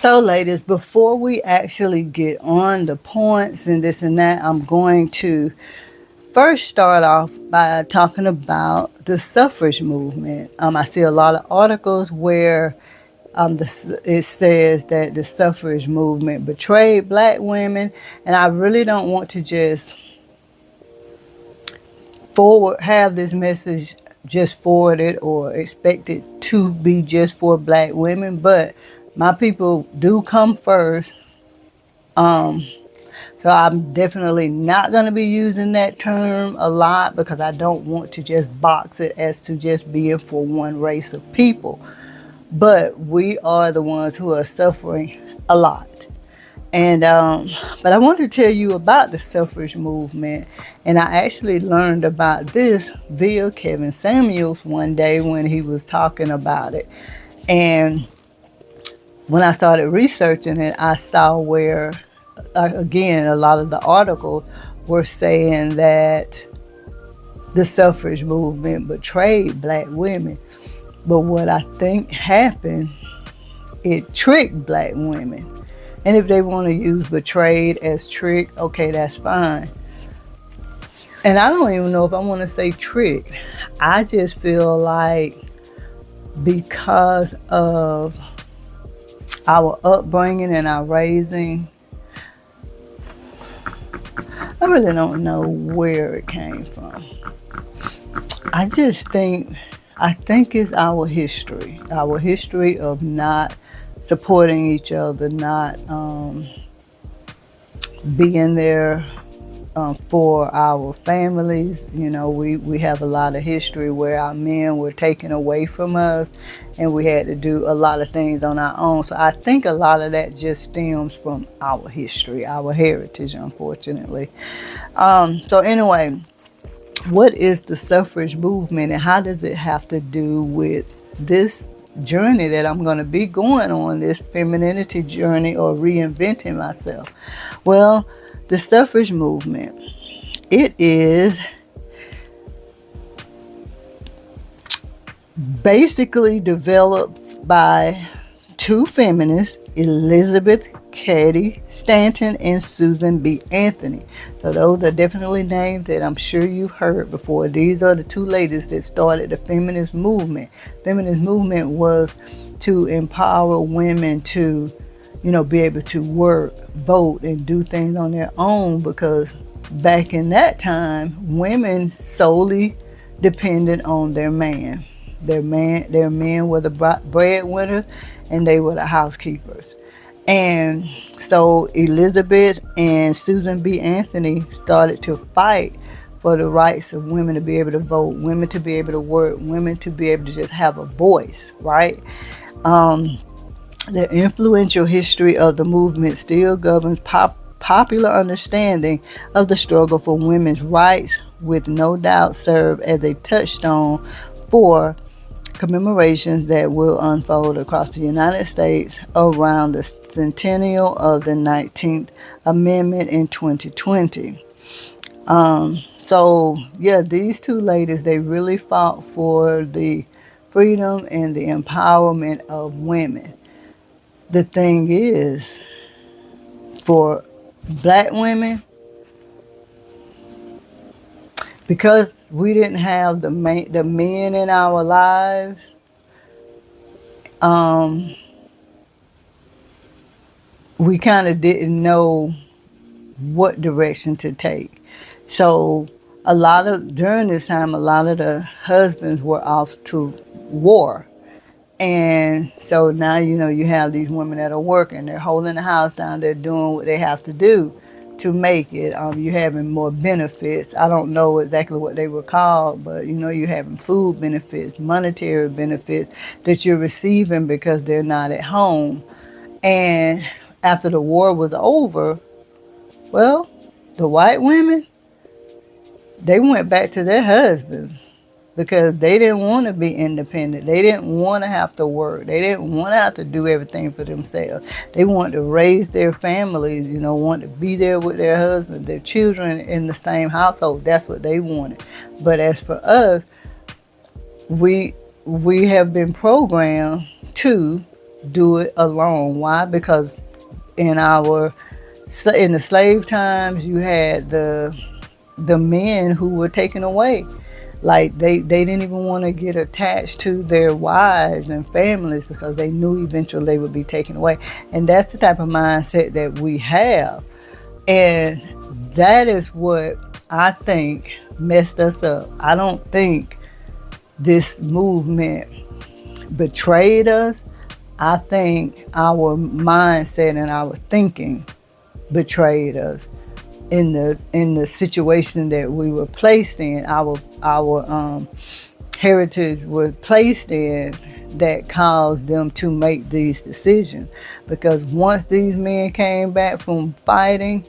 So, ladies, before we actually get on the points and this and that, I'm going to first start off by talking about the suffrage movement. I see a lot of articles where it says that the suffrage movement betrayed black women, and I really don't want to just have this message just forwarded or expect it to be just for black women, but my people do come first. Um, so I'm definitely not going to be using that term a lot because I don't want to just box it as to just being for one race of people. But we are the ones who are suffering a lot. And but I want to tell you about the suffrage movement, and I actually learned about this via Kevin Samuels one day when he was talking about it. And when I started researching it, I saw where, again, a lot of the articles were saying that the suffrage movement betrayed black women. But what I think happened, it tricked black women. And if they want to use betrayed as trick, okay, that's fine. And I don't even know if I want to say trick. I just feel like because of our upbringing and our raising, I really don't know where it came from. I think it's our history of not supporting each other, not being there for our families. You know, we have a lot of history where our men were taken away from us and we had to do a lot of things on our own. So I think a lot of that just stems from our history, our heritage, unfortunately. So anyway, what is the suffrage movement and how does it have to do with this journey that I'm going to be going on, this femininity journey or reinventing myself? Well, the suffrage movement, it is basically developed by two feminists, Elizabeth Cady Stanton and Susan B. Anthony. So those are definitely names that I'm sure you've heard before. These are the two ladies that started the feminist movement. Feminist movement was to empower women to, be able to work, vote, and do things on their own, because back in that time, women solely depended on their man. Their men were the breadwinners and they were the housekeepers. And so Elizabeth and Susan B. Anthony started to fight for the rights of women to be able to vote, women to be able to work, women to be able to just have a voice, right? The influential history of the movement still governs popular understanding of the struggle for women's rights, with no doubt serve as a touchstone for commemorations that will unfold across the United States around the centennial of the 19th Amendment in 2020. These two ladies, they really fought for the freedom and the empowerment of women. The thing is, for black women, because we didn't have the men in our lives, we kind of didn't know what direction to take. So during this time, a lot of the husbands were off to war. And so now, you have these women that are working, they're holding the house down, they're doing what they have to do to make it. You're having more benefits. I don't know exactly what they were called, but you're having food benefits, monetary benefits that you're receiving because they're not at home. And after the war was over, well, the white women, they went back to their husbands because they didn't want to be independent. They didn't want to have to work. They didn't want to have to do everything for themselves. They wanted to raise their families, wanted to be there with their husbands, their children in the same household. That's what they wanted. But as for us, we have been programmed to do it alone. Why? Because in in the slave times, you had the men who were taken away. Like they didn't even want to get attached to their wives and families because they knew eventually they would be taken away. And that's the type of mindset that we have. And that is what I think messed us up. I don't think this movement betrayed us. I think our mindset and our thinking betrayed us in the situation that we were placed in. Our heritage was placed in that caused them to make these decisions. Because once these men came back from fighting,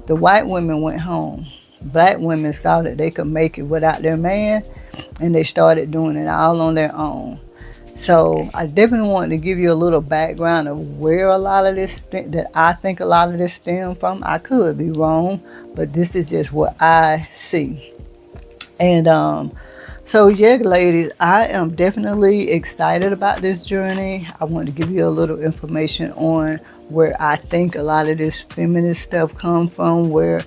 the white women went home. Black women saw that they could make it without their man, and they started doing it all on their own. So I definitely wanted to give you a little background of where a lot of this that I think a lot of this stem from. I could be wrong, but this is just what I see. And so yeah, ladies, I am definitely excited about this journey. I want to give you a little information on where I think a lot of this feminist stuff comes from, where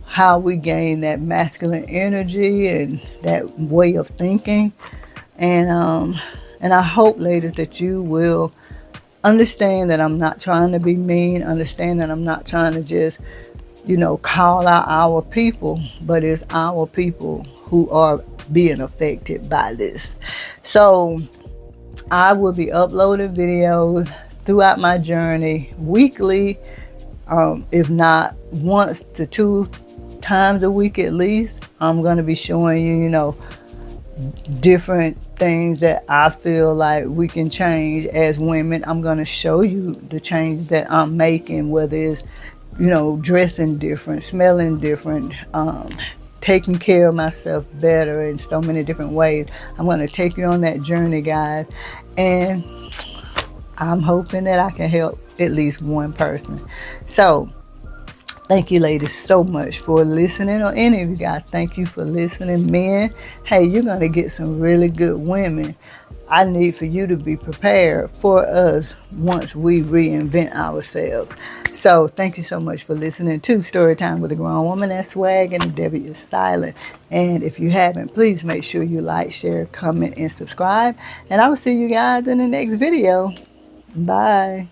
how we gain that masculine energy and that way of thinking. And I hope, ladies, that you will understand that I'm not trying to be mean, understand that I'm not trying to just, call out our people, but it's our people who are being affected by this. So I will be uploading videos throughout my journey weekly, if not once to two times a week at least. I'm going to be showing you, different things that I feel like we can change as women. I'm going to show you the change that I'm making, whether it's, dressing different, smelling different, taking care of myself better in so many different ways. I'm going to take you on that journey, guys. And I'm hoping that I can help at least one person. So, thank you, ladies, so much for listening. Or any of you guys, thank you for listening. Men, hey, you're going to get some really good women. I need for you to be prepared for us once we reinvent ourselves. So thank you so much for listening to Storytime with a Grown Woman. That's swag and the Debbie is silent. And if you haven't, please make sure you like, share, comment, and subscribe. And I will see you guys in the next video. Bye.